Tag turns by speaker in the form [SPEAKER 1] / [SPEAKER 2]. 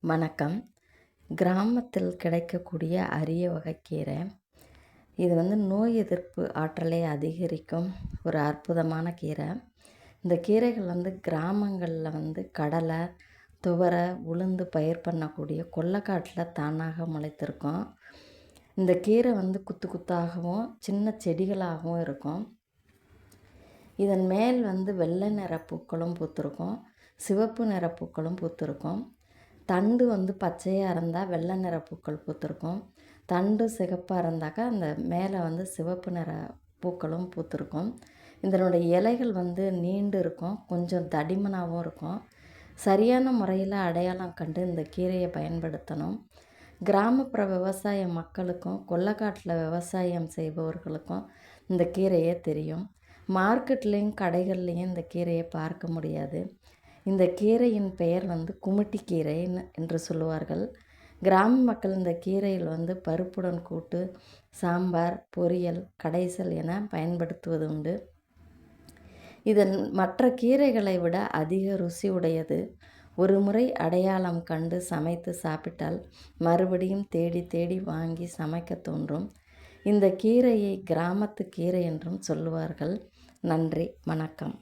[SPEAKER 1] வணக்கம். கிராமத்தில் கிடைக்கக்கூடிய அரிய வகை கீரை. இது நோய் எதிர்ப்பு ஆற்றலை அதிகரிக்கும் ஒரு அற்புதமான கீரை. இந்த கீரைகள் கிராமங்களில் கடலை, துவரை, உளுந்து பயிர் பண்ணக்கூடிய கொல்லைக்காட்டில் தானாக முளைத்திருக்கும். இந்த கீரை குத்து குத்தாகவும் சின்ன செடிகளாகவும் இருக்கும். இதன் மேல் வெள்ளை நிற பூக்களும் பூத்திருக்கும், சிவப்பு நிற பூக்களும் பூத்திருக்கும். தண்டு பச்சையாக இருந்தால் வெள்ளை நிற பூக்கள் பூத்திருக்கும். தண்டு சிகப்பாக இருந்தாக்கா அந்த மேலே சிவப்பு நிற பூக்களும் பூத்திருக்கும். இதனுடைய இலைகள் நீண்டு இருக்கும், கொஞ்சம் தடிமனாகவும் இருக்கும். சரியான முறையில் அடையாளம் கண்டு இந்த கீரையை பயன்படுத்தணும். கிராமப்புற விவசாய மக்களுக்கும் கொல்லைக்காட்டில் விவசாயம் செய்பவர்களுக்கும் இந்த கீரையே தெரியும். மார்க்கெட்லேயும் கடைகள்லேயும் இந்த கீரையை பார்க்க முடியாது. இந்த கீரையின் பெயர் குமிட்டி கீரை என்று சொல்லுவார்கள். கிராம மக்கள் இந்த கீரையில் பருப்புடன் கூட்டு, சாம்பார், பொரியல், கடைசல் என பயன்படுத்துவது உண்டு. இதன் மற்ற கீரைகளை விட அதிக ருசி உடையது. ஒரு முறை அடையாளம் கண்டு சமைத்து சாப்பிட்டால் மறுபடியும் தேடி தேடி வாங்கி சமைக்க தோன்றும். இந்த கீரையை கிராமத்து கீரை என்றும் சொல்லுவார்கள். நன்றி, வணக்கம்.